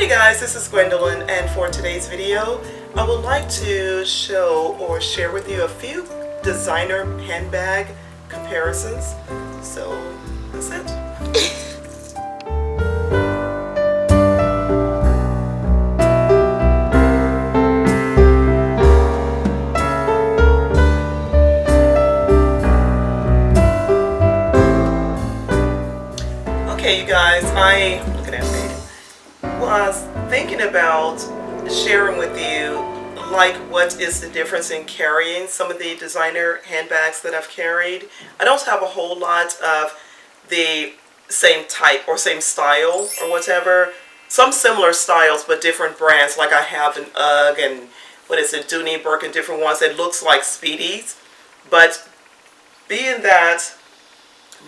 Hi you guys, this is Gwendolyn, and for today's video I would like to show or share with you a few designer handbag comparisons. So that's it. Okay you guys, looking at me, was thinking about sharing with you like what is the difference in carrying some of the designer handbags that I've carried. I don't have a whole lot of the same type or same style or whatever. Some similar styles but different brands, like I have an UGG and Dooney Bourke and different ones that looks like Speedies. But being that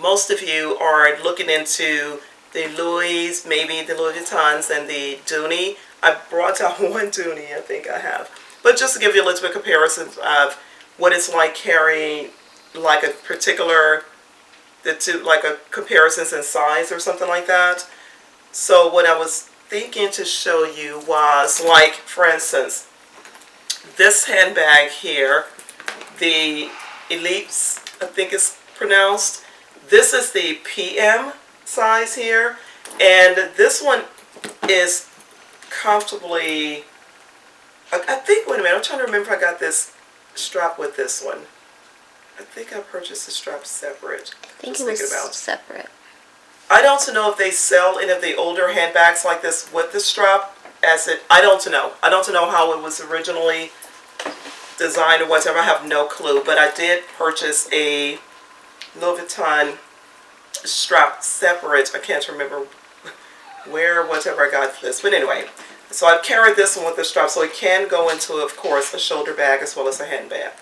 most of you are looking into the Louis, maybe the Louis Vuittons and the Dooney. I brought out one Dooney, I think I have. But just to give you a little bit of comparison of what it's like carrying like a particular, like a comparisons in size or something like that. So what I was thinking to show you was, like, for instance, this handbag here, the Ellipse, I think it's pronounced. This is the PM size here, and this one is comfortably, I think, wait a minute, I'm trying to remember if I got this strap with this one. I think I purchased the strap separate. I think it was separate. I don't know if they sell any of the older handbags like this with the strap as it, I don't know. I don't know how it was originally designed or whatever. I have no clue, but I did purchase a Louis Vuitton strap separate. I can't remember where, whatever I got this, but anyway, so I've carried this one with the strap, so it can go into, of course, a shoulder bag as well as a handbag.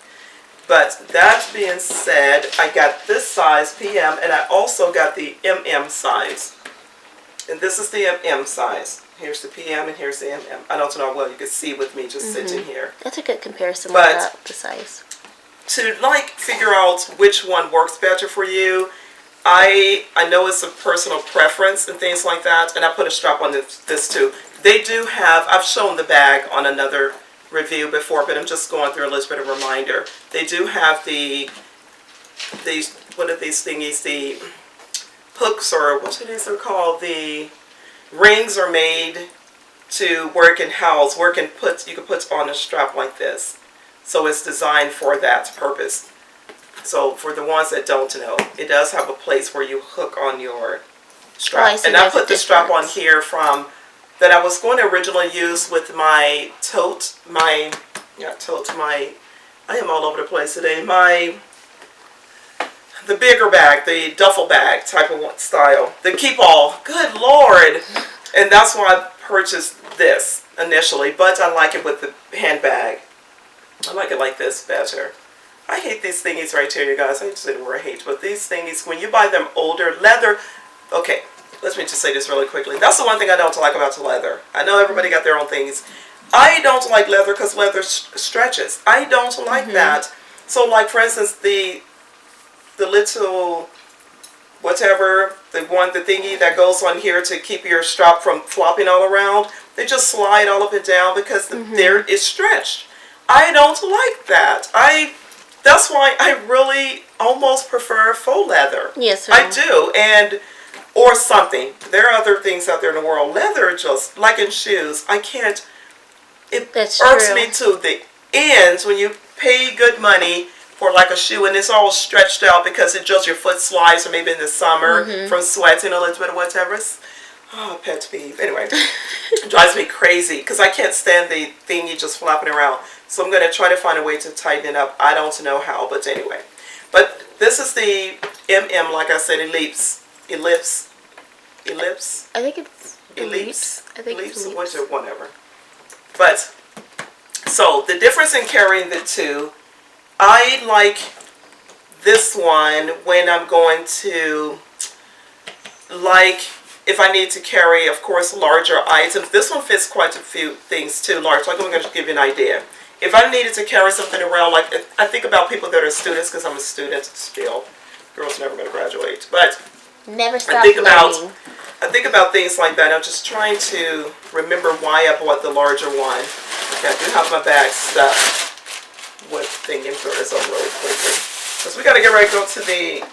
But that being said, I got this size PM, and I also got the MM size, and this is the MM size. Here's the PM and here's the MM. I don't know how well you can see with me just sitting here. That's a good comparison but with the size. To like figure out which one works better for you, I know it's a personal preference and things like that, and I put a strap on this too. They do have, I've shown the bag on another review before, but I'm just going through a little bit of a reminder. They do have these, what are these thingies, the hooks, or what are these are called, the rings are made to where it can house, where you can put on a strap like this. So it's designed for that purpose. So for the ones that don't know, it does have a place where you hook on your strap. And I put the strap on here from, that I was going to originally use with my tote, I am all over the place today, the bigger bag, the duffel bag type of style, the keep all, good Lord. And that's why I purchased this initially, but I like it with the handbag. I like it like this better. I hate these thingies right here, you guys. I just said the word hate, but these thingies, when you buy them older, leather, okay, let me just say this really quickly. That's the one thing I don't like about the leather. I know everybody got their own things. I don't like leather because leather stretches. I don't like that. So, like, for instance, the little, whatever, the thingy that goes on here to keep your strap from flopping all around, they just slide all up and down because there is stretched. I don't like that. That's why I really almost prefer faux leather. Yes, sir. I do, or something. There are other things out there in the world. Leather, just like in shoes, I can't. It irks me to the ends when you pay good money for like a shoe and it's all stretched out because it just your foot slides, or maybe in the summer from sweating a little bit or whatever. Oh, pet peeve. Anyway, it drives me crazy because I can't stand the thingy just flapping around. So I'm going to try to find a way to tighten it up. I don't know how, but anyway. But this is the MM, like I said, Ellipse. I think it's Ellipse. I think it's Ellipse. Whatever. But, so, the difference in carrying the two, I like this one when I'm going to, like, if I need to carry, of course, larger items. This one fits quite a few things too, large. Like, I'm going to give you an idea. If I needed to carry something around, like, I think about people that are students, because I'm a student still. Girls never going to graduate. But never stop I think about I think about things like that. I'm just trying to remember why I bought the larger one. Okay, I do have my bag stuffed with thinking through this up really quickly. Because we got to get ready to go to the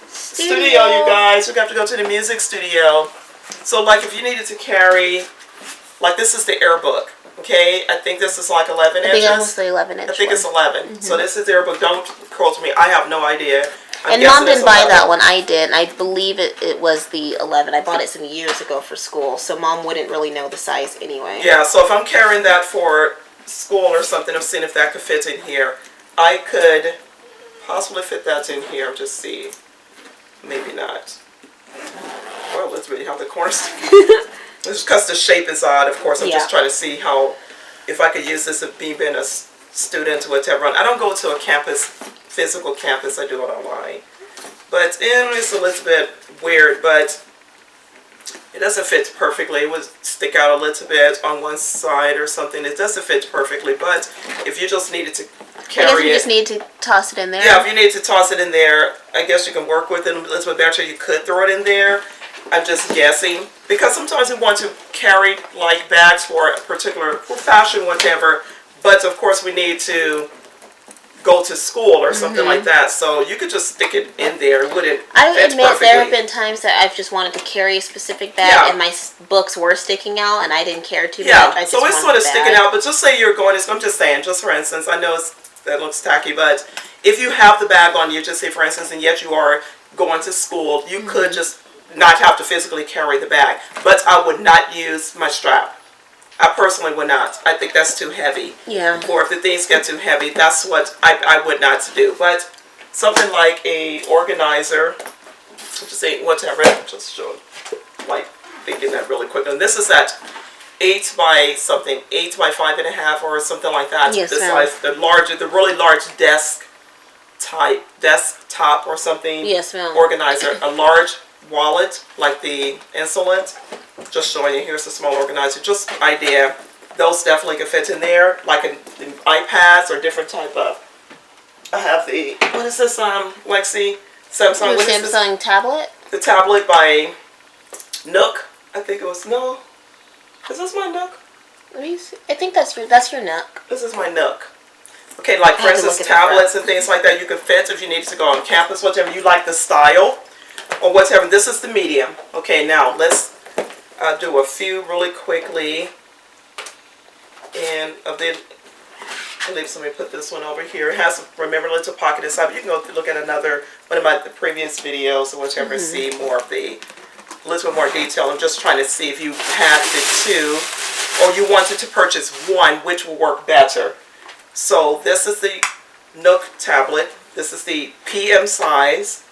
studio, you guys. We got to go to the music studio. So, like, if you needed to carry, like, this is the Air Book. Okay, I think this is like 11 inches. I think that was the 11-inch. I think it's 11. So this is the Air Book. Don't quote me. I have no idea. And Mom didn't buy that one. I did. I believe it was the 11. I bought it some years ago for school, so Mom wouldn't really know the size anyway. Yeah, so if I'm carrying that for school or something, I'm seeing if that could fit in here. I could possibly fit that in here. Just see. Maybe not. Well, let's really have the corners. Just because the shape is odd, of course. I'm just trying to see how, if I could use this as being a student or whatever. I don't go to a campus, physical campus. I do it online. But it's a little bit weird, but it doesn't fit perfectly. It would stick out a little bit on one side or something. It doesn't fit perfectly, but if you just needed to carry it. I guess you just need to toss it in there. Yeah, if you need to toss it in there, I guess you can work with it a little bit better. You could throw it in there. I'm just guessing. Because sometimes we want to carry like bags for a particular, for fashion, whatever. But of course we need to go to school or something like that. So you could just stick it in there. It wouldn't I fit admit perfectly. there have been times that I've just wanted to carry a specific bag and my books were sticking out and I didn't care too much. I just so it's sort of sticking out. But just say you're going, I'm just saying, just for instance, I know that looks tacky, but if you have the bag on you, just say for instance, and yet you are going to school, you could just not have to physically carry the bag. But I would not use my strap. I personally would not. I think that's too heavy. Yeah. Or if the things get too heavy, that's what I would not do. But something like a organizer, just say whatever, just show, like thinking that really quick. And this is that 8 by something, 8 by 5.5 or something like that. Yes, the size, the larger, the really large desktop or something. Yes, ma'am. Organizer, a large wallet like the Insolent. Just showing you, here's a small organizer. Just idea. Those definitely can fit in there, like in iPads or different type of. I have the, what is this, Lexi? Samsung. The Samsung tablet? The tablet by Nook. I think it was, no. Is this my Nook? Let me see. I think that's your Nook. This is my Nook. Okay, like for instance, tablets and things like that you can fit if you needed to go on campus, whatever you like the style or whatever. This is the medium. Okay, now let's do a few really quickly. And of the, let me put this one over here. It has, remember, a little pocket inside. But you can go look at another one of my previous videos or whatever and see more of the, a little bit more detail. I'm just trying to see if you had the two or you wanted to purchase one, which will work better. So this is the Nook tablet. This is the PM size.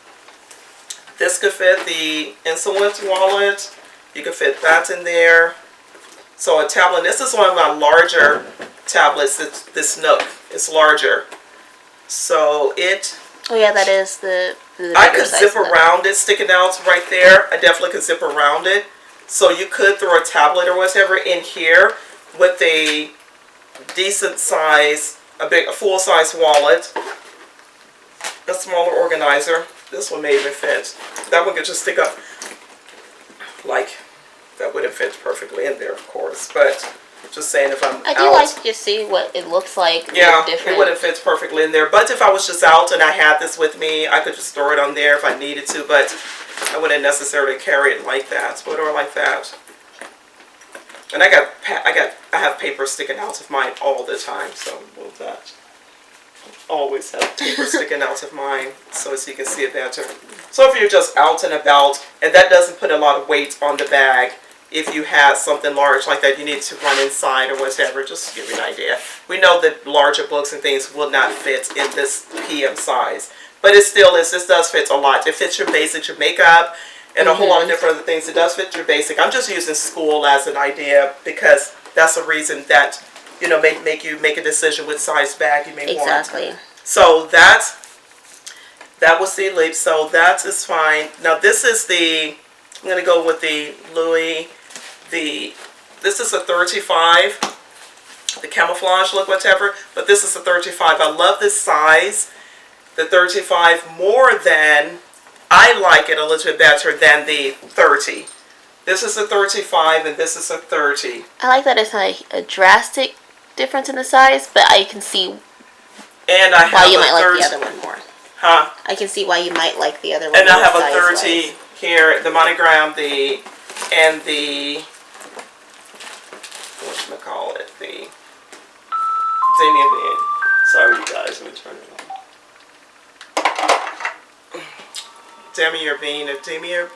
This could fit the Insolent wallet. You can fit that in there. So a tablet, this is one of my larger tablets. This Nook is larger. So it... Oh yeah, that is the I could zip around it, sticking out right there. I definitely could zip around it. So you could throw a tablet or whatever in here with a decent size, a full-size wallet, a smaller organizer. This one may even fit. That one could just stick up, like, that wouldn't fit perfectly in there, of course, but just saying if I'm I do like to just see what it looks like. Yeah, it wouldn't fit perfectly in there, but if I was just out and I had this with me, I could just throw it on there if I needed to, but I wouldn't necessarily carry it like that, or like that. And I have paper sticking out of mine all the time, so move that. Always have paper sticking out of mine, so as you can see it better. So if you're just out and about, and that doesn't put a lot of weight on the bag, if you have something large like that, you need to run inside or whatever, just to give you an idea. We know that larger books and things will not fit in this PM size, but it still is. This does fit a lot. It fits your basics, your makeup, and a whole lot of different other things. It does fit your basic. I'm just using school as an idea because that's a reason that, you know, make you make a decision which size bag you may want. Exactly. So that was the Leap. So that is fine. Now this is the, I'm going to go with the Louis, this is a 35, the camouflage look, whatever, but this is a 35. I love this size, the 35, more than, I like it a little bit better than the 30. This is a 35 and this is a 30. I like that it's not a drastic difference in the size, but I can see And I have why you a might like 30. the other one more. Huh? I can see why you might like the other one. And I more have a size-wise. 30 here, the monogram, and the, whatchamacallit, the Damian Bean. Sorry, you guys, let me turn it on. Damian Bean, Damian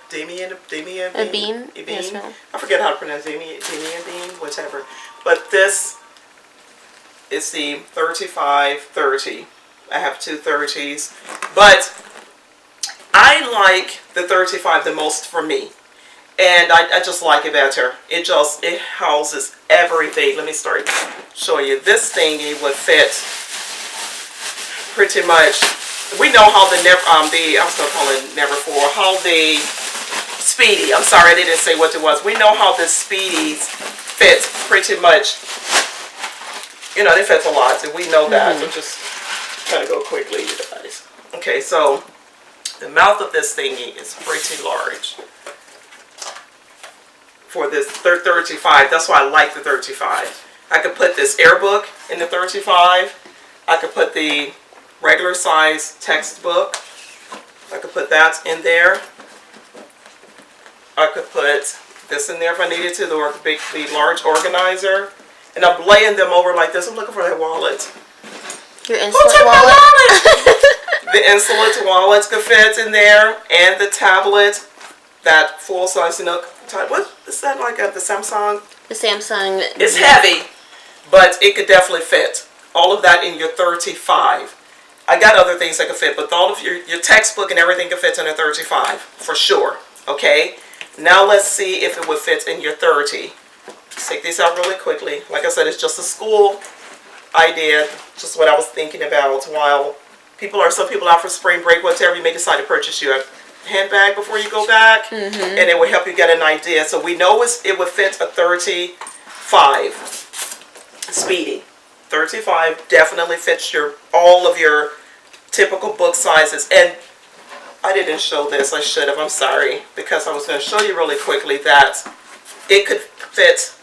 A bean? A Yes, bean. ma'am. I forget how to pronounce Damian Bean, whatever. But this is the 35-30. I have two 30s. But I like the 35 the most for me. And I just like it better. It houses everything. Let me start showing you. This thingy would fit pretty much. We know how I was going to call it Never-For, how the Speedy, I'm sorry I didn't say what it was. We know how the Speedies fit pretty much. You know, they fit a lot, and we know that. So just trying to go quickly, you guys. Okay, so the mouth of this thingy is pretty large for this 35. That's why I like the 35. I could put this air book in the 35. I could put the regular size textbook. I could put that in there. I could put this in there if I needed to, the large organizer. And I'm laying them over like this. I'm looking for that wallet. Your Who insulin took my wallet? wallet? The insulin wallet could fit in there, and the tablet, that full size Nook. What is that like? The Samsung? The Samsung. It's heavy, but it could definitely fit. All of that in your 35. I got other things that could fit, but all of your textbook and everything could fit in a 35 for sure. Okay. Now let's see if it would fit in your 30. Let's take these out really quickly. Like I said, it's just a school idea, just what I was thinking about while some people out for spring break, whatever. You may decide to purchase you a handbag before you go back, and it will help you get an idea. So we know it would fit a 35 Speedy. 35 definitely fits all of your typical book sizes. And I didn't show this. I should have. I'm sorry, because I was going to show you really quickly that it could fit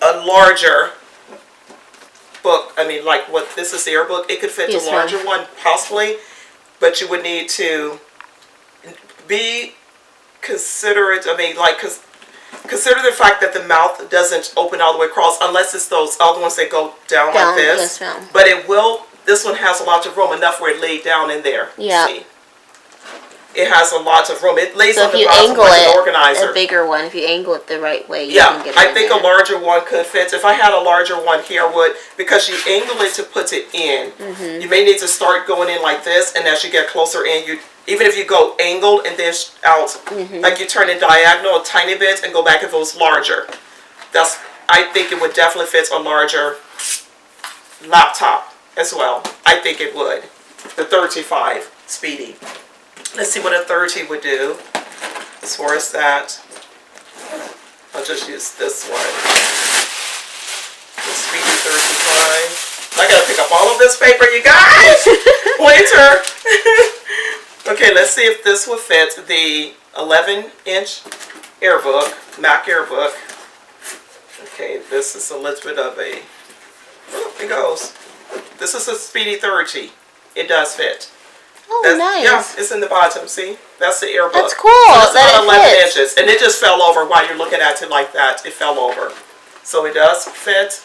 a larger book. I mean, like what this is, the air book. It could fit a larger one possibly, but you would need to be considerate. I mean, like, consider the fact that the mouth doesn't open all the way across, unless it's those other ones that go down like this. Yes, ma'am. But it will. This one has a lot of room, enough where it laid down in there. Yeah. See? It has a lot of room. It lays So on if the you bottom angle like an it, organizer. a bigger one, if you angle it the right way, you Yeah, can get it I in think there. a larger one could fit. If I had a larger one here, I would, because you angle it to put it in. You may need to start going in like this, and as you get closer in, even if you go angled and then out, like you turn it diagonal a tiny bit and go back if it was larger. I think it would definitely fit a larger laptop as well. I think it would. The 35 Speedy. Let's see what a 30 would do as far as that. I'll just use this one. The Speedy 35. I gotta pick up all of this paper, you guys! Pointer! Okay, let's see if this will fit the 11-inch Airbook, Mac Airbook. Okay, this is a little bit of a... Oh, it goes. This is a Speedy 30. It does fit. Oh, nice. Yeah, it's in the bottom, see? That's the Airbook. That's cool. So it's that about 11 fits. inches. And it just fell over while you're looking at it like that. It fell over. So it does fit.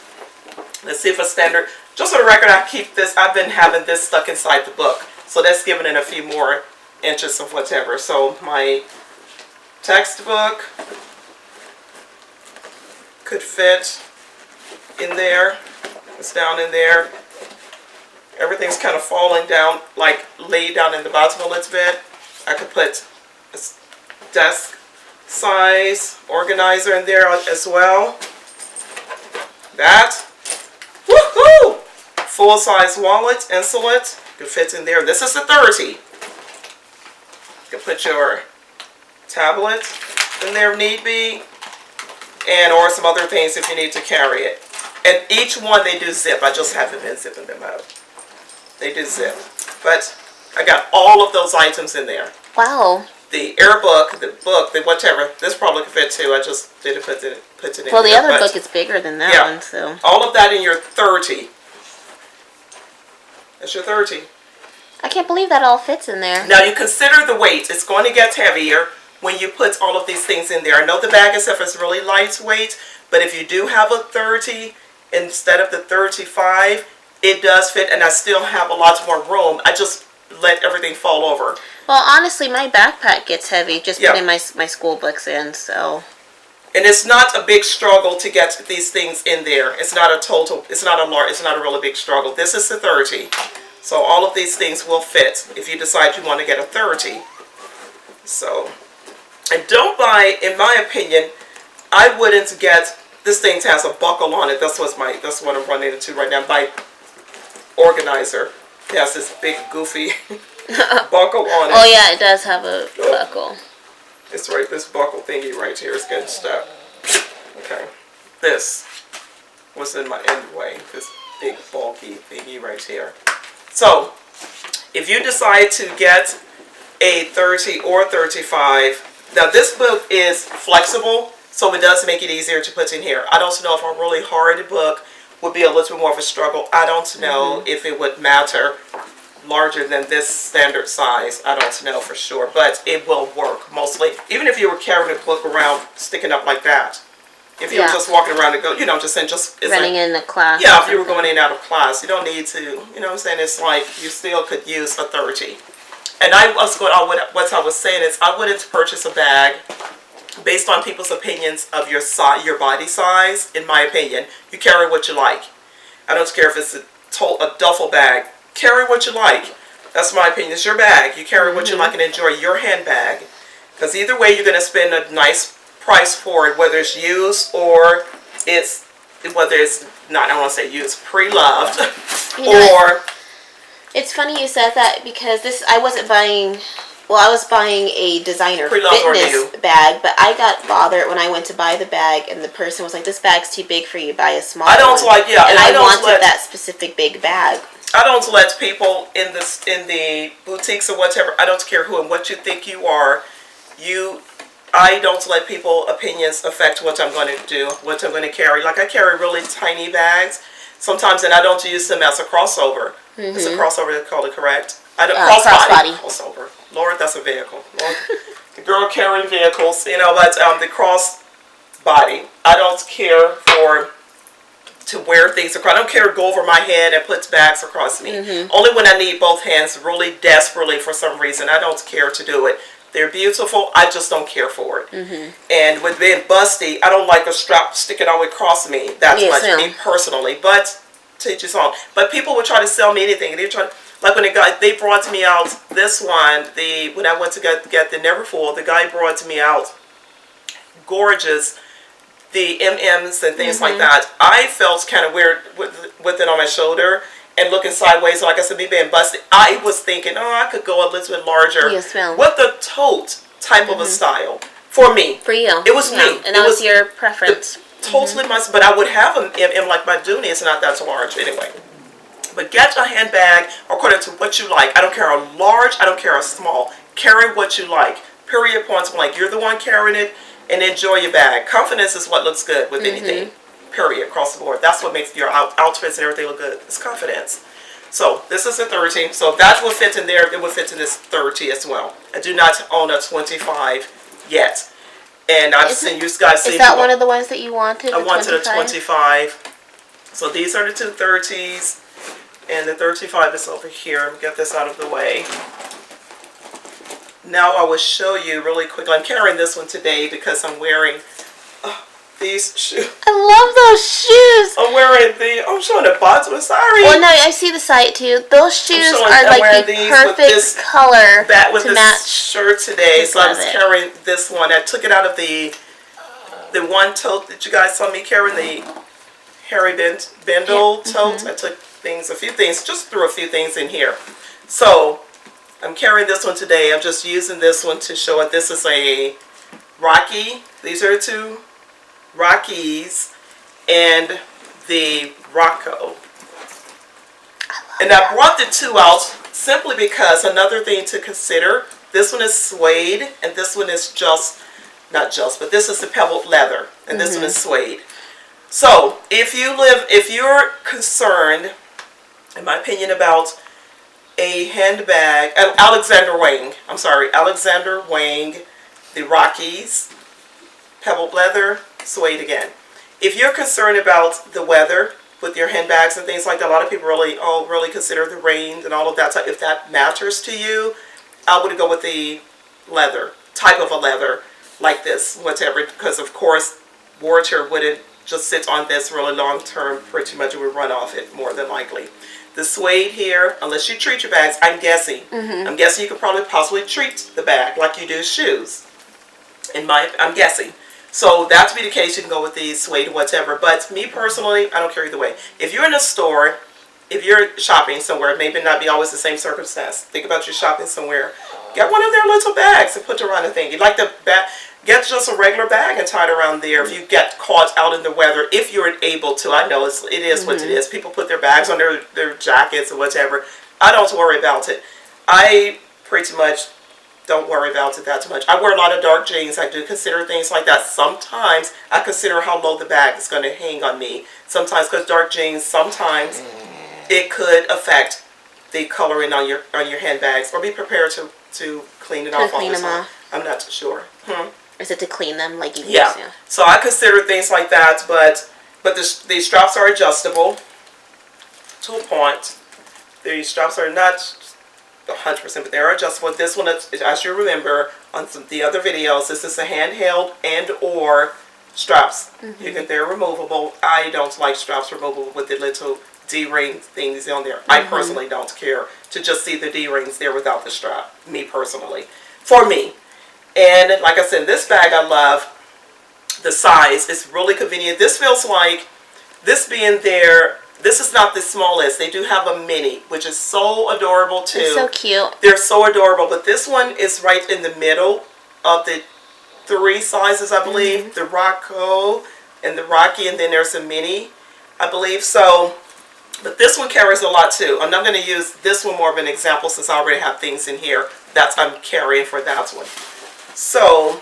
Let's see if a standard... Just for the record, I've been having this stuck inside the book. So that's giving it a few more inches of whatever. So my textbook could fit in there. It's down in there. Everything's kind of falling down, like laid down in the bottom a little bit. I could put a desk size organizer in there as well. That. Woohoo! Full size wallet, insulate, could fit in there. This is a 30. You can put your tablet in there if need be, and or some other things if you need to carry it. And each one they do zip. I just haven't been zipping them out. They do zip. But I got all of those items in there. Wow. the air book, the whatever. This probably could fit too. I just didn't put it in. Well, the there, other but book is bigger than that yeah, one, so. all of that in your 30. That's your 30. I can't believe that all fits in there. Now you consider the weight. It's going to get heavier when you put all of these things in there. I know the bag itself is really lightweight, but if you do have a 30 instead of the 35, it does fit, and I still have a lot more room. I just let everything fall over. Well, honestly, my backpack gets heavy just Yeah. putting my school books in, so. And it's not a big struggle to get these things in there. It's not a really big struggle. This is the 30. So all of these things will fit if you decide you want to get a 30. So, and don't buy, in my opinion, I wouldn't get, this thing has a buckle on it. That's what I'm running into right now. My organizer, it has this big goofy buckle on it. Oh yeah, it does have a buckle. It's right, this buckle thingy right here is getting stuck. Okay. This was in the way. This big bulky thingy right here. So, if you decide to get a 30 or 35, now this book is flexible, so it does make it easier to put in here. I don't know if a really hard book would be a little bit more of a struggle. I don't know if it would matter larger than this standard size. I don't know for sure, but it will work mostly. Even if you were carrying a book around sticking up like that. If you were just walking around and go, it's running in the class. Yeah, if you were going in and out of class, you don't need to, you know what I'm saying? It's like you still could use a 30. And what I was saying is I wouldn't purchase a bag based on people's opinions of your body size. In my opinion, you carry what you like. I don't care if it's a duffel bag. Carry what you like. That's my opinion. It's your bag. You carry what you like and enjoy your handbag. Because either way, you're going to spend a nice price for it, whether it's used or whether it's not, I don't want to say used, pre-loved, or... It's funny you said that because I was buying a designer fitness bag, but I got bothered when I went to buy the bag and the person was like, this bag's too big for you, buy a small one. I don't like, yeah. And I wanted that specific big bag. I don't let people in the boutiques or whatever, I don't care who and what you think you are, I don't let people's opinions affect what I'm going to do, what I'm going to carry. Like I carry really tiny bags sometimes, and I don't use them as a crossover. It's a crossover, they call it, correct? Crossbody. Crossover. Lord, that's a vehicle. Lord, the girl carrying vehicles, but the crossbody. I don't care to wear things across. I don't care to go over my head and put bags across me. Only when I need both hands really desperately for some reason. I don't care to do it. They're beautiful. I just don't care for it. And with being busty, I don't like a strap sticking all the way across me that much, me personally. But to each his own. But people would try to sell me anything. They try, like when they brought me out this one. When I went to get the Neverfull, the guy brought me out gorgeous, the MMs and things like that. I felt kind of weird with it on my shoulder. And looking sideways, like I said, me being busted, I was thinking, I could go a little bit larger with the tote type of a style. For me. For you. It was me. And that was your preference. Totally myself, but I would have them in like my Dooney. It's not that large anyway. But get a handbag according to what you like. I don't care how large, I don't care how small. Carry what you like. Period, point blank. You're the one carrying it, and enjoy your bag. Confidence is what looks good with anything. Period, across the board. That's what makes your outfits and everything look good. It's confidence. So this is a 30. So if that would fit in there, it would fit in this 30 as well. I do not own a 25 yet. And I've seen you guys see. Is that one of the ones that you wanted? I wanted a 25. So these are the two 30s. And the 35 is over here. Let me get this out of the way. Now I will show you really quickly. I'm carrying this one today because I'm wearing these shoes. I love those shoes. I'm wearing I'm showing the bottom. Sorry. Well, no, I see the side too. Those shoes are like the perfect color to match shirt today. So I was carrying this one. I took it out of the one tote that you guys saw me carrying, the Harry Bendel tote. I took a few things, just threw a few things in here. So I'm carrying this one today. I'm just using this one to show it. This is a Rocky. These are two Rockies and the Rocco. And I brought the two out simply because another thing to consider This one is suede, and this one is just, not just, but this is the pebbled leather, and this one is suede. So, if you're concerned, in my opinion, about a handbag, Alexander Wang, the Rockies, pebbled leather, suede again. If you're concerned about the weather with your handbags and things like that, a lot of people really consider the rain and all of that. So if that matters to you, I would go with the leather, type of a leather like this, whatever, because of course water wouldn't just sit on this really long term, pretty much it would run off it more than likely. The suede here, unless you treat your bags, I'm guessing you could probably possibly treat the bag like you do shoes. I'm guessing. So that to be the case, you can go with the suede or whatever. But me personally, I don't care either way. If you're in a store, if you're shopping somewhere, maybe not be always the same circumstance. Think about you shopping somewhere. Get one of their little bags and put around the thing. You like the bag, get just a regular bag and tie it around there. If you get caught out in the weather, if you're able to, I know it is what it is. People put their bags on their jackets or whatever. I don't worry about it. I pretty much don't worry about it that much. I wear a lot of dark jeans. I do consider things like that. Sometimes I consider how low the bag is going to hang on me. Sometimes, because dark jeans, sometimes it could affect the coloring on your handbags. Or be prepared to clean it off all the time. I'm not too sure. Is it to clean them like you use? Yeah. So I consider things like that, but the straps are adjustable to a point. The straps are not 100%, but they're adjustable. This one, as you remember on the other videos, this is a handheld and or straps. They're removable. I don't like straps removable with the little D-ring things on there. I personally don't care to just see the D-rings there without the strap. Me personally, for me. And like I said, this bag I love. The size is really convenient. This feels like, this being there, this is not the smallest. They do have a mini, which is so adorable too. It's so cute. They're so adorable, but this one is right in the middle of the 3 sizes, I believe. The Rocco and the Rocky, and then there's a mini, I believe. So, but this one carries a lot too. I'm not going to use this one more of an example since I already have things in here that I'm carrying for that one. So,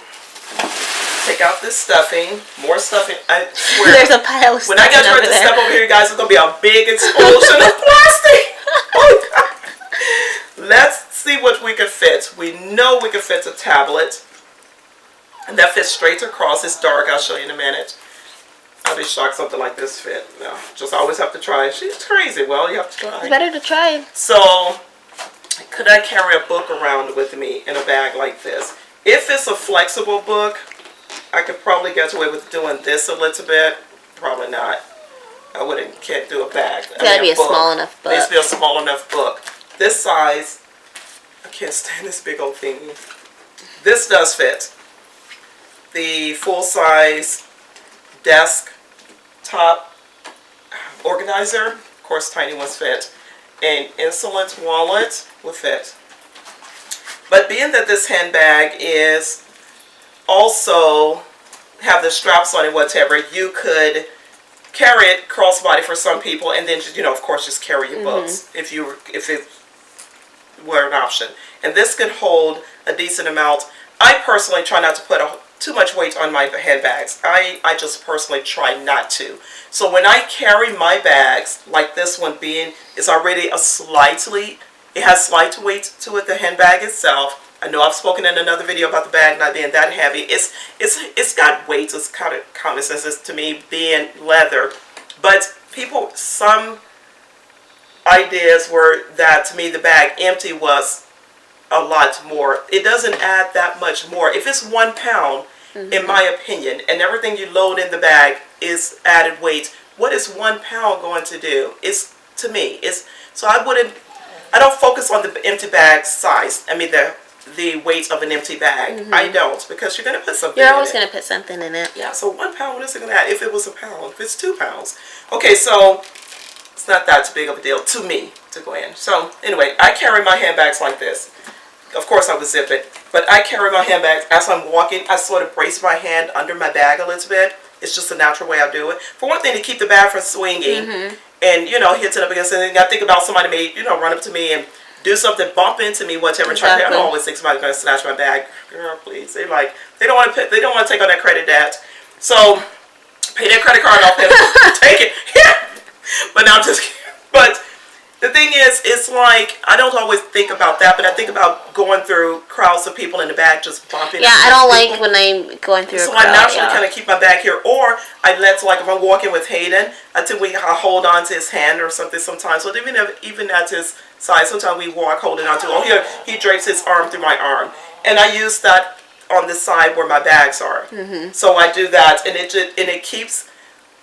take out this stuffing. More stuffing. I swear. There's a pile of stuffing. When I get ready to step over here, you guys, it's going to be a big explosion of plastic. Oh, God. Let's see what we can fit. We know we can fit a tablet. And that fits straight across. It's dark. I'll show you in a minute. I'll be shocked something like this fit. No, just always have to try. She's crazy. Well, you have to try. It's better to try. So, could I carry a book around with me in a bag like this? If it's a flexible book, I could probably get away with doing this a little bit. Probably not. Can't do a bag. It's gotta be a small enough book. It needs to be a small enough book. This size, I can't stand this big old thing. This does fit. The full size desk top organizer, of course, tiny ones fit. An insolent wallet will fit. But being that this handbag is also have the straps on it, whatever, you could carry it crossbody for some people, and then just, of course, just carry your books if it were an option. And this could hold a decent amount. I personally try not to put too much weight on my handbags. I just personally try not to. So when I carry my bags, like this one is already it has slight weight to it, the handbag itself. I know I've spoken in another video about the bag not being that heavy. It's got weight. It's kind of common sense to me being leather. But some ideas were that to me the bag empty was a lot more. It doesn't add that much more. If it's 1 pound, in my opinion, and everything you load in the bag is added weight, what is 1 pound going to do? So I don't focus on the empty bag size. I mean the weight of an empty bag. I don't, because you're going to put something in it. You're always going to put something in it. Yeah, so 1 pound, what is it going to add? If it was a pound, if it's 2 pounds. Okay, so it's not that big of a deal to me to go in. So anyway, I carry my handbags like this. Of course I would zip it, but I carry my handbags as I'm walking. I sort of brace my hand under my bag a little bit. It's just a natural way I do it. For one thing, to keep the bag from swinging and, hitting up against anything. I think about somebody may, run up to me and do something, bump into me, whatever. Exactly. I don't always think somebody's gonna snatch my bag. Girl, please. They don't want to take on that credit debt. So pay that credit card off and take it. But now I'm just kidding. But the thing is, it's like, I don't always think about that, but I think about going through crowds of people in the back just bumping. Yeah, I don't like when I'm going through a crowd. So I naturally kind of keep my bag here. Or I let, like, if I'm walking with Hayden, I hold on to his hand or something sometimes. So even at his side, sometimes we walk holding on to, he drapes his arm through my arm. And I use that on the side where my bags are. So I do that, and it keeps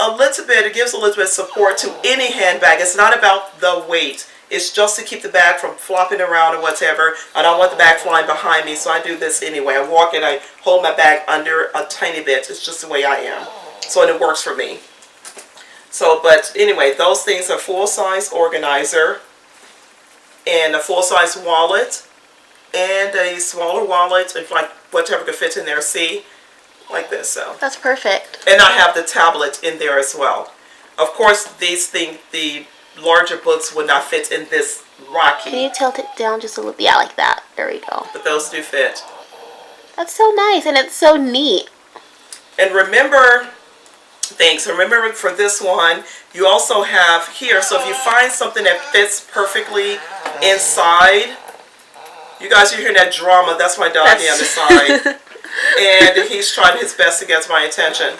it gives a little bit of support to any handbag. It's not about the weight. It's just to keep the bag from flopping around or whatever. I don't want the bag flying behind me, so I do this anyway. I walk and I hold my bag under a tiny bit. It's just the way I am. So it works for me. So, but anyway, those things are full-size organizer and a full-size wallet and a smaller wallet, like whatever could fit in there. See? Like this. So that's perfect. And I have the tablet in there as well. Of course, the larger books would not fit in this Rocky. Can you tilt it down just a little? Yeah, like that. There we go. But those do fit. That's so nice, and it's so neat. And remember, remember for this one, you also have here, so if you find something that fits perfectly inside, you guys are hearing that drama, that's my doggy on the side. And he's trying his best to get my attention.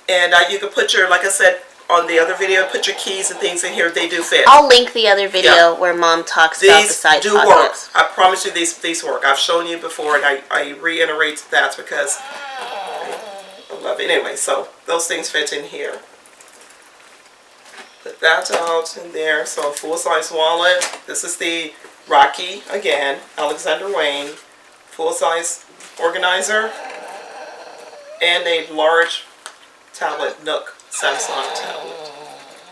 And you can put your, like I said on the other video, put your keys and things in here. They do fit. I'll link the other video where Mom talks about the side pockets. These do work. I promise you these work. I've shown you before, and I reiterate that because I love it. Anyway, so those things fit in here. Put that out in there. So a full-size wallet. This is the Rocky, again, Alexander Wang. Full-size organizer and a large tablet, Nook Samsung tablet.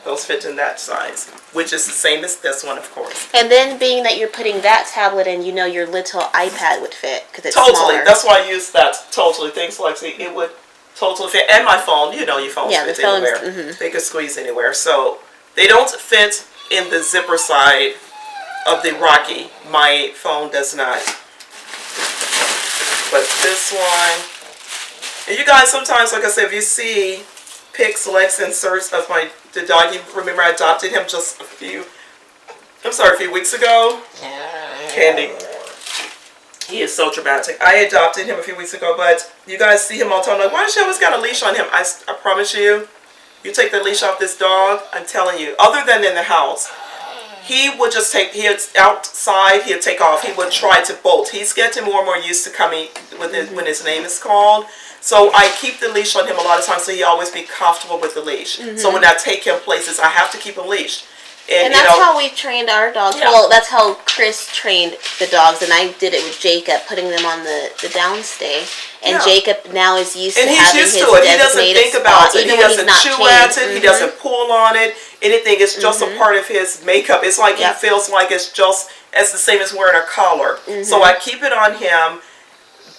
Those fit in that size, which is the same as this one, of course. And then being that you're putting that tablet in, you know your little iPad would fit because it's totally smaller. That's why I use that. Totally, things like it would totally fit, and my phone. You know, your phone fits anywhere. They could squeeze anywhere. So they don't fit in the zipper side of the Rocky. My phone does not. But this one, and you guys sometimes, like I said, if you see pics, legs, inserts of the dog, you remember I adopted him just a few weeks ago? Candy. He is so dramatic. I adopted him a few weeks ago, but you guys see him all the time, like, why does she always got a leash on him? I promise you, you take the leash off this dog, I'm telling you, other than in the house, he would just outside, he'd take off. He would try to bolt. He's getting more and more used to coming when his name is called. So I keep the leash on him a lot of times so he always be comfortable with the leash. So when I take him places, I have to keep him leashed. And that's how we've trained our dogs. Yeah. Well, that's how Chris trained the dogs, and I did it with Jacob, putting them on the downstay. And Jacob now is used to having his designated spot. He doesn't think about it. He doesn't chew at it. He doesn't pull on it. Anything. It's just a part of his makeup. It's like he feels like it's just as the same as wearing a collar. So I keep it on him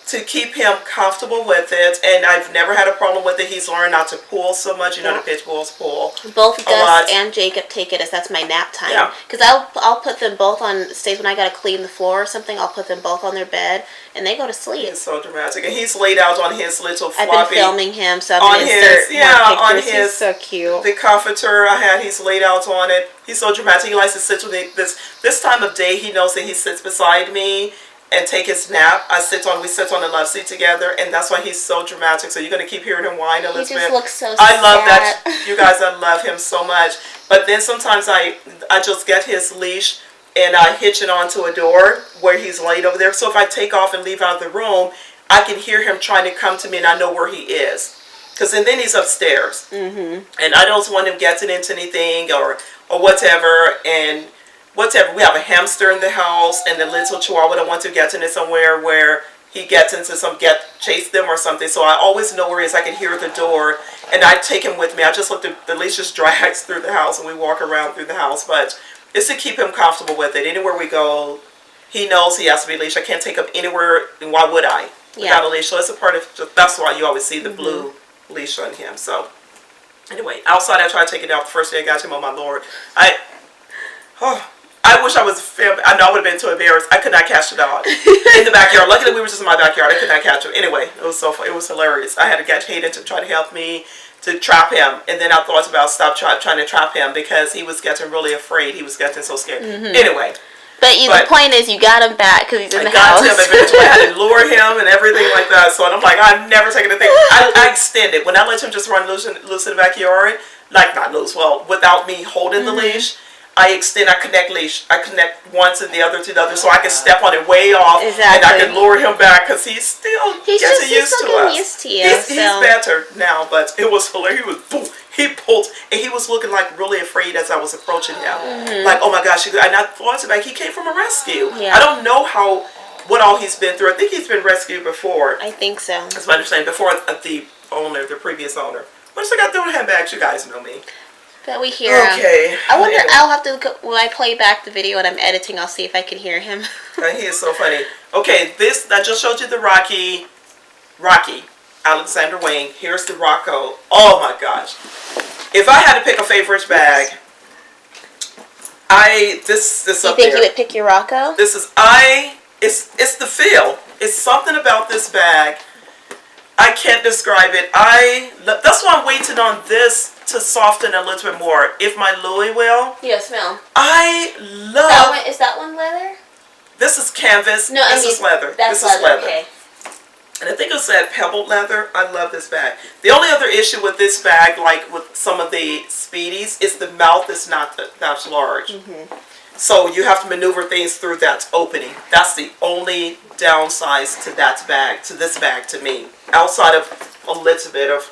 to keep him comfortable with it, and I've never had a problem with it. He's learned not to pull so much. You know, the pit bulls pull. Both Gus and Jacob take it as that's my nap time. Because I'll put them both on stays when I gotta clean the floor or something. I'll put them both on their bed, and they go to sleep. It's so dramatic, and he's laid out on his little floppy. I've been filming him, so I'm gonna insert more pictures. He's so cute. The comforter I had, he's laid out on it. He's so dramatic. He likes to sit with me. This time of day, he knows that he sits beside me and take his nap. We sit on the love seat together, and that's why he's so dramatic. So you're going to keep hearing him whine a little bit. He just looks so sad. I love that. You guys, I love him so much. But then sometimes I just get his leash and I hitch it onto a door where he's laid over there. So if I take off and leave out of the room, I can hear him trying to come to me, and I know where he is. Because then he's upstairs. And I don't want him getting into anything or whatever. And whatever, we have a hamster in the house, and the little chihuahua don't want to get into somewhere where he gets into chase them or something. So I always know where he is. I can hear the door, and I take him with me. I just let the leash just drags through the house, and we walk around through the house. But it's to keep him comfortable with it. Anywhere we go, he knows he has to be leashed. I can't take him anywhere, and why would I? Without a leash. So it's a part of, that's why you always see the blue leash on him. So anyway, outside I try to take it out. The first day I got him, oh my Lord. I wish I was I know I would have been too embarrassed. I could not catch the dog in the backyard. Luckily, we were just in my backyard. I could not catch him. Anyway, it was so fun. It was hilarious. I had to get Hayden to try to help me to trap him, and then I thought about trying to trap him because he was getting really afraid. He was getting so scared. Anyway. But the point is, you got him back because he's in the house. I got him eventually. I had to lure him and everything like that. So I'm like, I'm never taking a thing. I extended. When I let him just run loose in the backyard, like not loose, well, without me holding the leash, I connect leash. I connect once and the other to the other so I can step on it way off. Exactly. And I can lure him back because he's still getting used to us. Used to you, he's better now, but it was hilarious. He pulled, and he was looking like really afraid as I was approaching him. Like, oh my gosh, and I thought about he came from a rescue. Yeah. I don't know what all he's been through. I think he's been rescued before. I think so. That's my understanding. Before the previous owner. What does I got doing handbags? You guys know me. But we hear him. Okay. I wonder. Anyway. I'll have to when I play back the video and I'm editing. I'll see if I can hear him. He is so funny. Okay, I just showed you the Rocky, Alexander Wang. Here's the Rocco. Oh my gosh! If I had to pick a favorite bag, this up there. You think you would pick your Rocco? This is It's the feel. It's something about this bag. I can't describe it. That's why I'm waiting on this to soften a little bit more. If my Louis will. Yeah, smell. I love. Is that one leather? This is canvas. No, this is leather. This is leather. Okay. And I think it said pebbled leather. I love this bag. The only other issue with this bag, like with some of the Speedies, is the mouth is not that large. So you have to maneuver things through that opening. That's the only downside to this bag to me. Outside of a little bit of,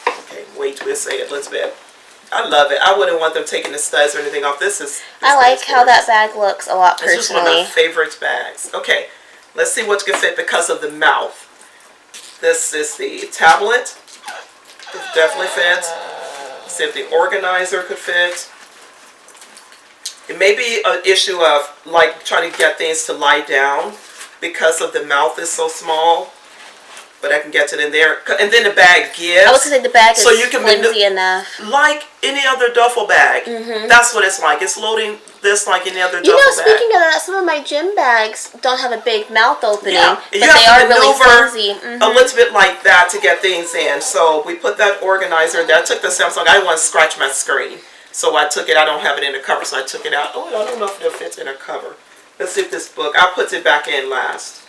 okay, wait till we say it a little bit. I love it. I wouldn't want them taking the studs or anything off. I like how that bag looks a lot personally. It's just one of my favorite bags. Okay, let's see what can fit because of the mouth. This is the tablet. It definitely fits. Let's see if the organizer could fit. It may be an issue of like trying to get things to lie down because of the mouth is so small. But I can get it in there. And then the bag gives. I was going to say the bag is flimsy enough. Like any other duffel bag. That's what it's like. It's loading this like any other duffel bag. Speaking of that, some of my gym bags don't have a big mouth opening. Yeah. But they are really flimsy. A little bit like that to get things in. So we put that organizer. I took the Samsung. I didn't want to scratch my screen. So I took it. I don't have it in a cover. So I took it out. Oh, I don't know if it fits in a cover. Let's see if this book. I'll put it back in last.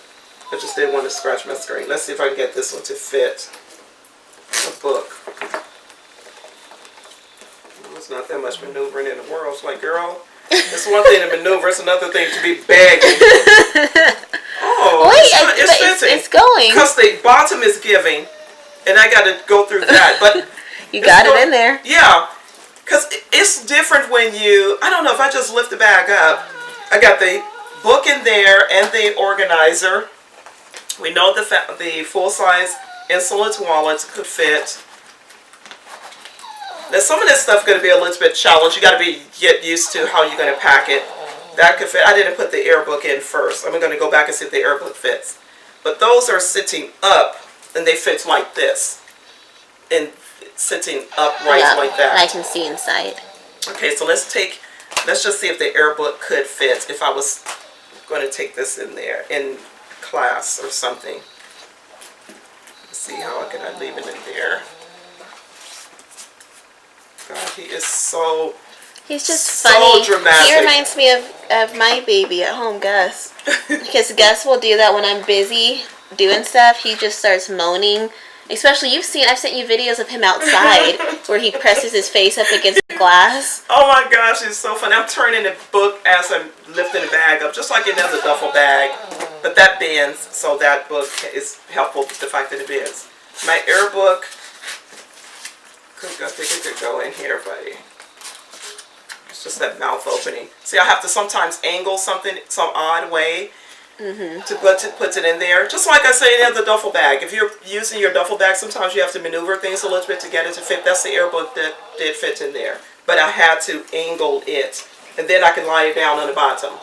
I just didn't want to scratch my screen. Let's see if I can get this one to fit a book. There's not that much maneuvering in the world. It's like, girl, it's one thing to maneuver. It's another thing to be begging. Oh, it's going. Because the bottom is giving, and I got to go through that. But you got it in there. Yeah, because it's different when I don't know, if I just lift the bag up, I got the book in there and the organizer. We know the full-size insolent wallets could fit. Now some of this stuff is going to be a little bit challenged. You got to get used to how you're going to pack it. That could fit. I didn't put the air book in first. I'm going to go back and see if the air book fits. But those are sitting up, and they fit like this, and sitting upright like that. I can see inside. Okay, so let's just see if the air book could fit. If I was going to take this in there in class or something. Let's see how I can leave it in there. God, he is so. He's just funny. Dramatic. He reminds me of my baby at home, Gus. Because Gus will do that when I'm busy doing stuff. He just starts moaning. Especially I've sent you videos of him outside where he presses his face up against the glass. Oh my gosh, it's so funny. I'm turning the book as I'm lifting the bag up, just like any other duffel bag. But that bends, so that book is helpful with the fact that it bends. My air book, I think it could go in here, buddy. It's just that mouth opening. See, I have to sometimes angle something some odd way to put it in there. Just like I say in the duffel bag. If you're using your duffel bag, sometimes you have to maneuver things a little bit to get it to fit. That's the air book that did fit in there. But I had to angle it. And then I can lie it down on the bottom.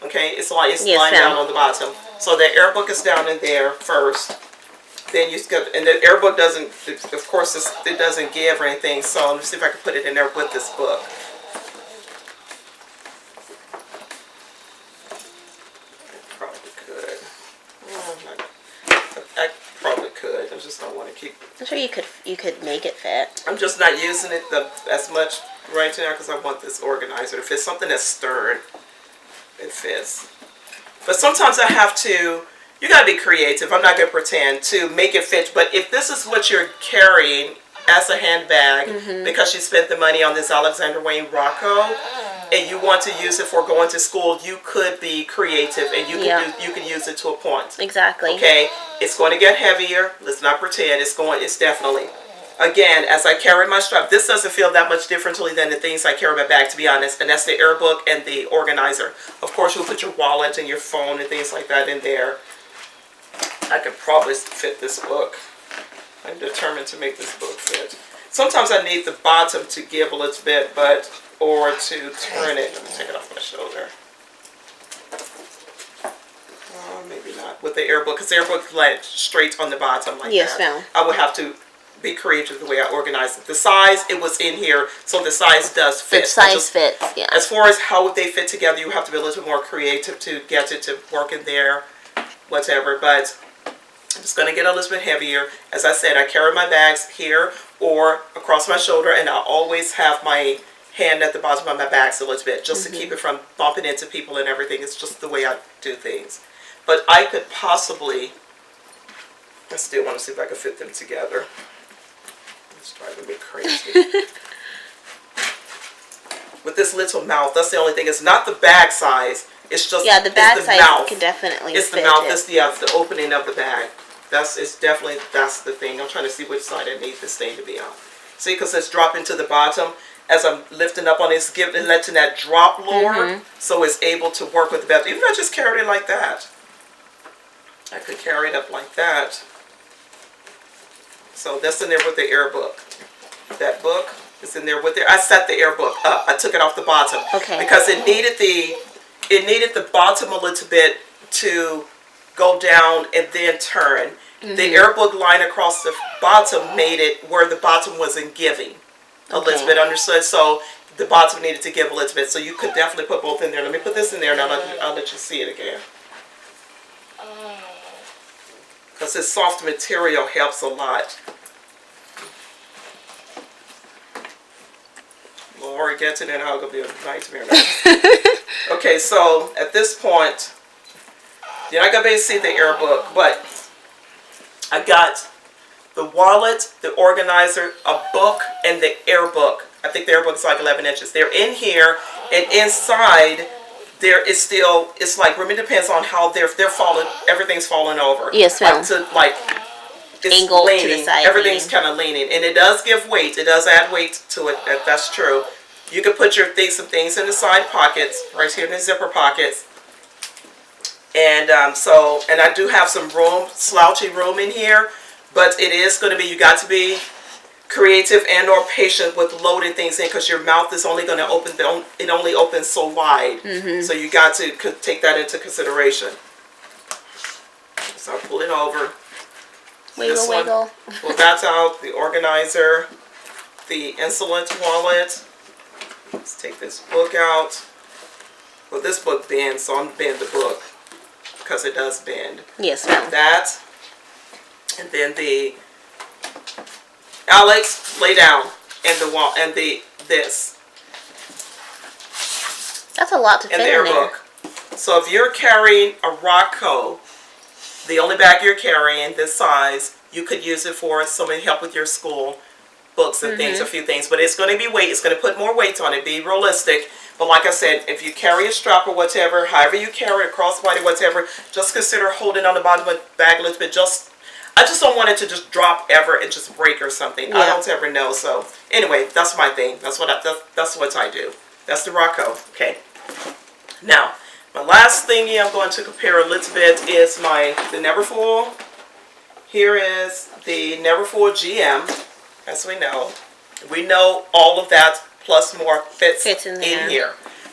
Okay? It's lying down on the bottom. So the air book is down in there first. Then and the air book doesn't, of course, it doesn't give or anything. So let me see if I can put it in there with this book. keep. I'm sure you could make it fit. I'm just not using it as much right now because I want this organizer to fit. Something that's stirred, it fits. But sometimes I have to. You gotta be creative. I'm not gonna pretend to make it fit. But if this is what you're carrying as a handbag, because you spent the money on this Alexander Wang Rocco, and you want to use it for going to school, you could be creative and you can use it to a point. Exactly. Okay, it's going to get heavier. Let's not pretend. It's definitely. Again, as I carry my strap, this doesn't feel that much differently than the things I carry in my bag, to be honest. And that's the air book and the organizer. Of course, you'll put your wallet and your phone and things like that in there. I could probably fit this book. I'm determined to make this book fit. Sometimes I need the bottom to give a little bit, or to turn it. Let me take it off my shoulder. Maybe not with the air book, because the air book lies straight on the bottom like yes, that. Yes, ma'am. I would have to be creative the way I organize it. The size, it was in here, so the size does fit. The size fits, yeah. As far as how they fit together, you have to be a little bit more creative to get it to work in there, whatever. But it's going to get a little bit heavier. As I said, I carry my bags here or across my shoulder, and I always have my hand at the bottom of my bags a little bit, just to keep it from bumping into people and everything. It's just the way I do things. But I could possibly, I still want to see if I can fit them together. It's driving me crazy. With this little mouth, that's the only thing. It's not the bag size. It's just the bag size mouth. Can definitely it's fit the mouth. it. It's the opening of the bag. That's the thing. I'm trying to see which side I need this thing to be on. See, because it's dropping to the bottom. As I'm lifting up on it, it's letting that drop lower, so it's able to work with the belt. Even if I just carried it like that, I could carry it up like that. So that's in there with the air book. That book is in there with it. I set the air book up. I took it off the bottom because it needed the bottom a little bit to go down and then turn. The air book line across the bottom made it where the bottom wasn't giving a little bit, understood? So the bottom needed to give a little bit. So you could definitely put both in there. Let me put this in there and I'll let you see it again. Because this soft material helps a lot. Lord, get to that, how it'll be a nightmare now. Okay, so at this point, you're not going to be able to see the air book, but I got the wallet, the organizer, a book, and the air book. I think the air book is like 11 inches. They're in here, and inside there is still, it's like, really depends on how they're falling, everything's falling over. Yes, ma'am. It's angled leaning. to the side. Everything's kind of leaning, and it does give weight. It does add weight to it. That's true. You can put some things in the side pockets, right here in the zipper pockets. And and I do have some room, slouchy room in here, but it is going to be, you got to be creative and or patient with loading things in, because your mouth is only going to open, it only opens so wide. So you got to take that into consideration. So I pull it over. Wiggle, wiggle. Pull that out, the organizer, the insolent wallet. Let's take this book out. Well, this book bends, so I'm going to bend the book because it does bend. Yes, ma'am. That, and then the Alex, lay down, and the wall, and this. That's a lot to fit in there. And the air book. So if you're carrying a Rocco, the only bag you're carrying this size, you could use it for some help with your school books and things, a few things. But it's going to be weight. It's going to put more weight on it. Be realistic. But like I said, if you carry a strap or whatever, however you carry it, crossbody, whatever, just consider holding on the bottom of the bag a little bit. I just don't want it to just drop ever and just break or something. Yeah. I don't ever know. So anyway, that's my thing. That's what I do. That's the Rocco. Okay. Now, my last thingy I'm going to compare a little bit is the Neverfull. Here is the Neverfull GM. As we know. We know all of that plus more fits in here.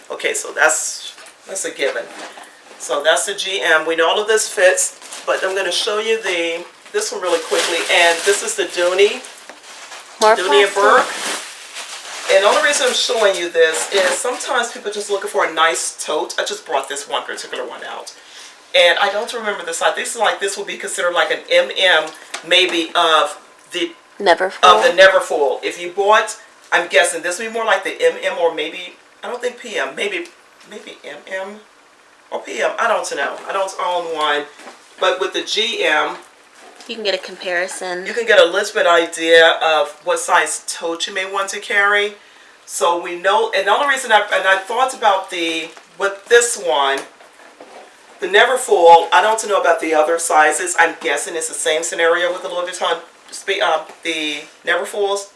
Okay, so that's a given. So that's the GM. We know all of this fits, but I'm going to show you this one really quickly. And this is the Dooney Bourke. And the only reason I'm showing you this is sometimes people are just looking for a nice tote. I just brought this one particular one out. And I don't remember the size. This would be considered like an MM maybe of the Neverfull. If you bought, I'm guessing this would be more like the MM or maybe, I don't think PM, maybe MM or PM. I don't know. I don't own one. But with the GM, you can get a comparison. You can get a little bit idea of what size tote you may want to carry. So we know, and the only reason I thought about with this one, the Neverfull, I don't know about the other sizes. I'm guessing it's the same scenario with the Louis Vuitton. The Neverfulls,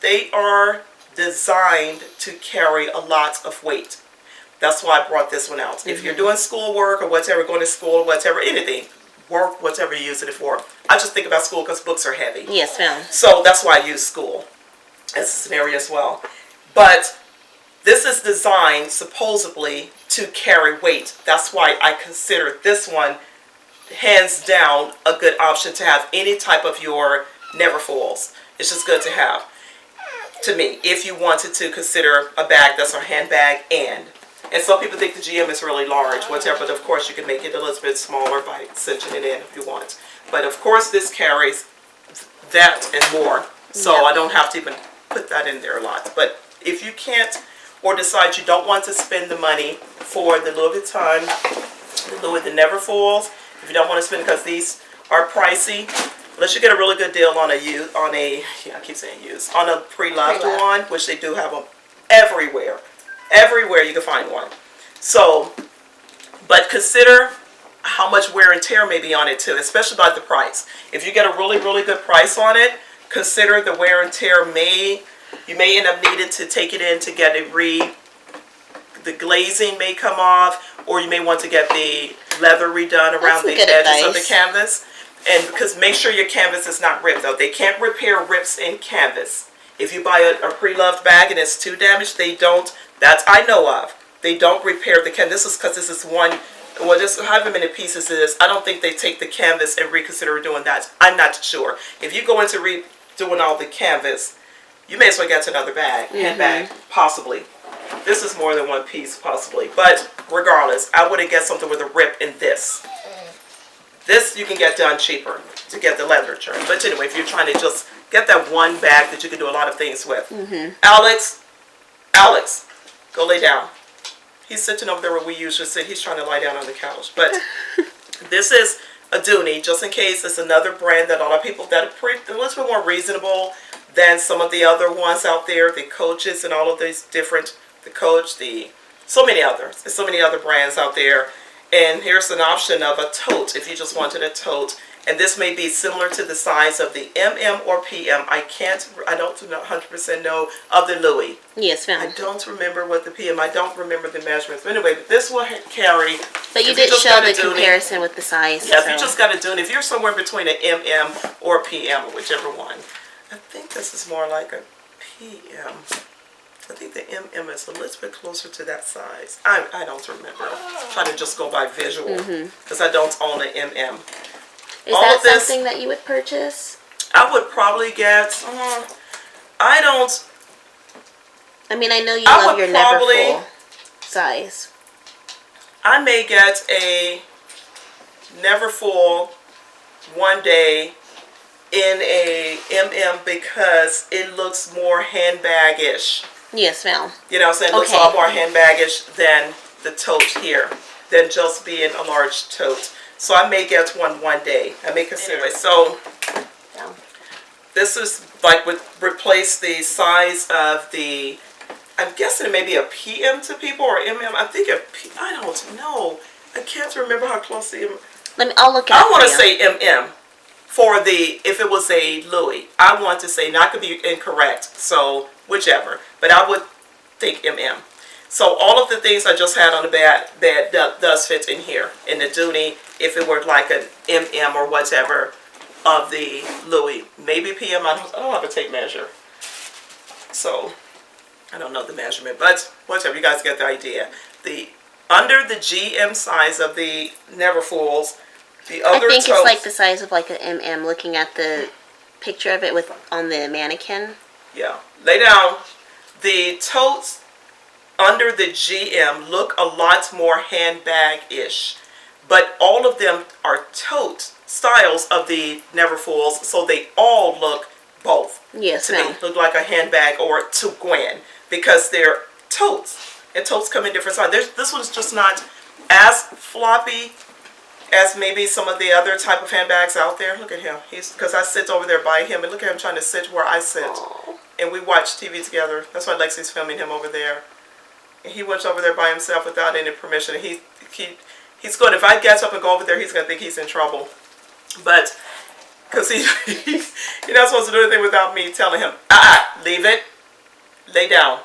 they are designed to carry a lot of weight. That's why I brought this one out. Mm-hmm. If you're doing schoolwork or whatever, going to school or whatever, anything, work, whatever you're using it for. I just think about school because books are heavy. Yes, ma'am. So that's why I use school as a scenario as well. But this is designed supposedly to carry weight. That's why I consider this one hands down a good option to have any type of your Neverfulls. It's just good to have, to me, if you wanted to consider a bag that's a handbag. And some people think the GM is really large, whatever, but of course you can make it a little bit smaller by cinching it in if you want. But of course this carries that and more, so I don't have to even put that in there a lot. But if you can't, or decide you don't want to spend the money for the Louis Vuitton, the Neverfulls, if you don't want to spend, because these are pricey, unless you get a really good deal on a pre-loved one, which they do have them everywhere. Everywhere you can find one. So, but consider how much wear and tear may be on it too, especially by the price. If you get a really, really good price on it, consider the wear and tear you may end up needing to take it in to get the glazing may come off, or you may want to get the leather redone around the edges of the canvas. And because make sure your canvas is not ripped though. They can't repair rips in canvas. If you buy a pre-loved bag and it's too damaged, they don't, that I know of, they don't repair the canvas. This is because this is one, well, this however many pieces it is, I don't think they take the canvas and reconsider doing that. I'm not sure. If you go into redoing all the canvas, you may as well get to another bag, handbag, possibly. This is more than one piece, possibly. But regardless, I wouldn't get something with a rip in this. This you can get done cheaper to get the leather trim. But anyway, if you're trying to just get that one bag that you can do a lot of things with. Alex, go lay down. He's sitting over there where we usually sit. He's trying to lie down on the couch. But this is a Dooney, just in case it's another brand that a lot of people that are a little bit more reasonable than some of the other ones out there, the Coaches and all of these different, the Coach, so many others. There's so many other brands out there. And here's an option of a tote if you just wanted a tote. And this may be similar to the size of the MM or PM. I don't 100% know of the Louis. Yes, ma'am. I don't remember what the PM, I don't remember the measurements. But anyway, this will carry. But you did show the comparison with the size. Yeah, so. If you just got a Dooney, if you're somewhere between an MM or a PM, whichever one. I think this is more like a PM. I think the MM is a little bit closer to that size. I don't remember. I'm trying to just go by visual because I don't own an MM. Is that something that you would purchase? I would probably get, I mean, I know you love your Neverfull size. I may get a Neverfull one day in a MM because it looks more handbag-ish. Yes, ma'am. You know what I'm saying? It looks a lot more handbag-ish than the tote here, than just being a large tote. So I may get one day. I may consider it. So this is like would replace the size of the, I'm guessing it may be a PM to people or MM. I think I don't know. I can't remember how close the I'll look at it. I want to say MM for if it was a Louis. I want to say, not could be incorrect. So whichever. But I would think MM. So all of the things I just had on the bed does fit in here. In the Dooney, if it were like an MM or whatever of the Louis. Maybe PM, I don't have a tape measure. So I don't know the measurement, but whatever, you guys get the idea. Under the GM size of the Neverfulls, the other totes, it's like the size of like an MM, looking at the picture of it on the mannequin. Yeah. Lay down. The totes under the GM look a lot more handbag-ish, but all of them are tote styles of the Neverfulls, so they all look Yes, to me. Look like a handbag or to Gwen because they're totes. And totes come in different sizes. This one's just not as floppy as maybe some of the other type of handbags out there. Look at him. Because I sit over there by him, and look at him trying to sit where I sit. Aww. And we watch TV together. That's why Lexi's filming him over there. And he went over there by himself without any permission. He's good. If I get up and go over there, he's going to think he's in trouble. But, because he's not supposed to do anything without me telling him, leave it. Lay down.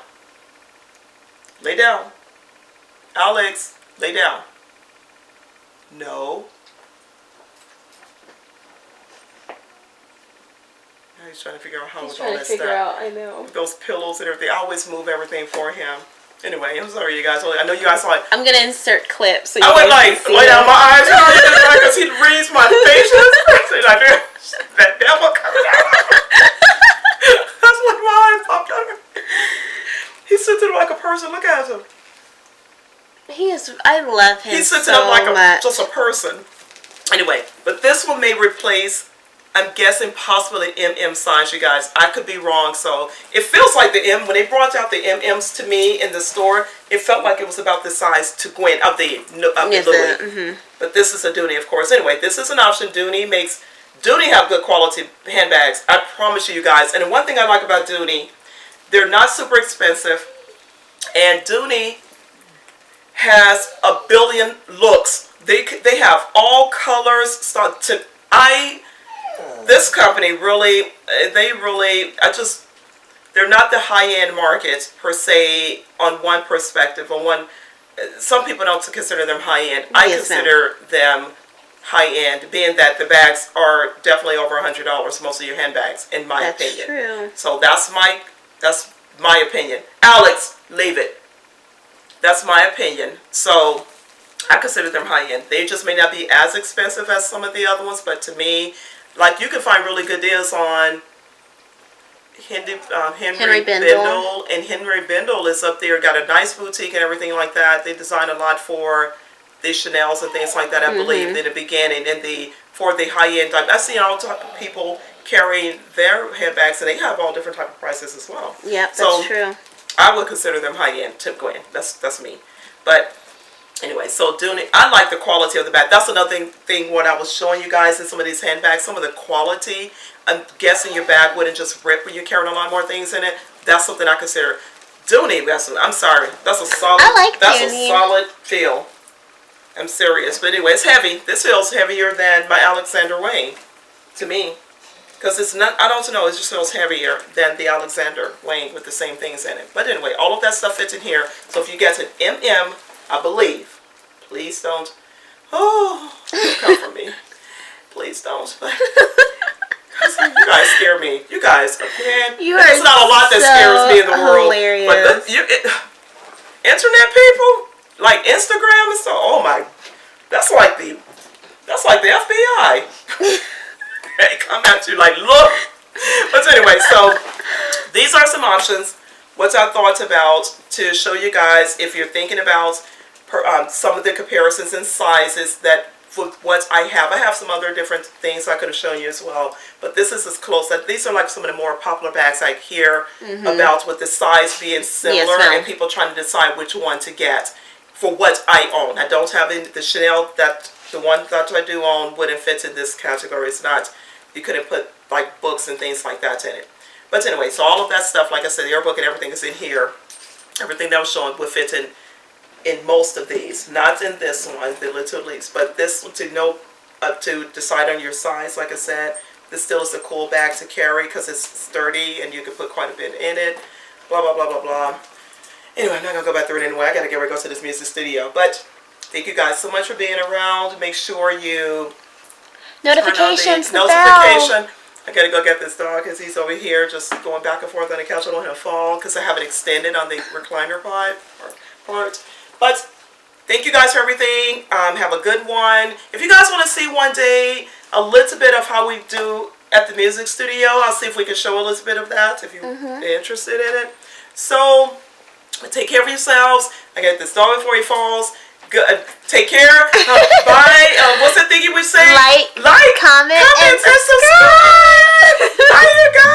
Lay down. Alex, lay down. No. Now he's trying to figure out how he's with trying all to that figure stuff. out, I know. Those pillows and everything. I always move everything for him. Anyway, I'm sorry, you guys. I know you guys saw it. I'm going to insert clips. So you I went guys can see lay down it. my eyes because he reads my facial expression. I feel that devil coming out. That's like my eyes popped out. He's sitting like a person. Look at him. I love him. He's sitting so up like much. just a person. Anyway, but this one may replace, I'm guessing, possibly MM size, you guys. I could be wrong. So it feels like the M, when they brought out the MMs to me in the store, it felt like it was about the size to Gwen of the Louis. But this is a Dooney, of course. Anyway, this is an option. Dooney have good quality handbags. I promise you guys. And one thing I like about Dooney, they're not super expensive. And Dooney has a billion looks. They have all colors. This company really, they're not the high-end market per se on one perspective. Some people don't consider them high-end. I consider them high-end, being that the bags are definitely over $100, most of your handbags, in my opinion. That's true. So that's my opinion. Alex, leave it. That's my opinion. So I consider them high-end. They just may not be as expensive as some of the other ones, but to me, like, you can find really good deals on Henry Bendel, and Henry Bendel is up there, got a nice boutique and everything like that. They design a lot for the Chanels and things like that, I believe, in the beginning, and for the high-end type. I've seen all type of people carrying their handbags, and they have all different type of prices as well. Yeah, that's true. I would consider them high-end, Tip Gwen. That's me. But anyway, so Dooney, I like the quality of the bag. That's another thing when I was showing you guys in some of these handbags, some of the quality. I'm guessing your bag wouldn't just rip when you're carrying a lot more things in it. That's something I consider. Dooney, I'm sorry. That's a solid. That's a solid feel. I'm serious. But anyway, it's heavy. This feels heavier than my Alexander Wang, to me. Because it's not, I don't know, it just feels heavier than the Alexander Wang with the same things in it. But anyway, all of that stuff fits in here. So if you get an MM, I believe, please don't come for me. Please don't. You guys scare me. You guys, man, there's not a lot that scares me in the world. Hilarious. But internet people, like Instagram and stuff, oh my, that's like the FBI. They come at you like, look. But anyway, so these are some options. What I thought about to show you guys if you're thinking about some of the comparisons and sizes that for what I have some other different things I could have shown you as well. But this is as close. These are like some of the more popular bags I hear about with the size being similar and people trying to decide which one to get for what I own. I don't have the Chanel, the one that I do own wouldn't fit in this category. It's not. You couldn't put like books and things like that in it. But anyway, so all of that stuff, like I said, the yearbook and everything is in here. Everything that was showing would fit in most of these. Not in this one, the Little Leaves. But this one, to decide on your size, like I said, this still is a cool bag to carry because it's sturdy and you can put quite a bit in it. Blah, blah, blah, blah, blah. Anyway, I'm not going to go back through it anyway. I got to get ready to go to this music studio. But thank you guys so much for being around. Make sure you... Notification. I gotta go get this dog because he's over here just going back and forth on the couch. I don't want him to fall because I have it extended on the recliner part. But thank you guys for everything. Have a good one. If you guys want to see one day a little bit of how we do at the music studio, I'll see if we can show a little bit of that if you're interested in it. So take care of yourselves. I got this dog before he falls. Good. Take care. Bye. What's the thing you would say? Like, comment, and subscribe. Bye, you guys.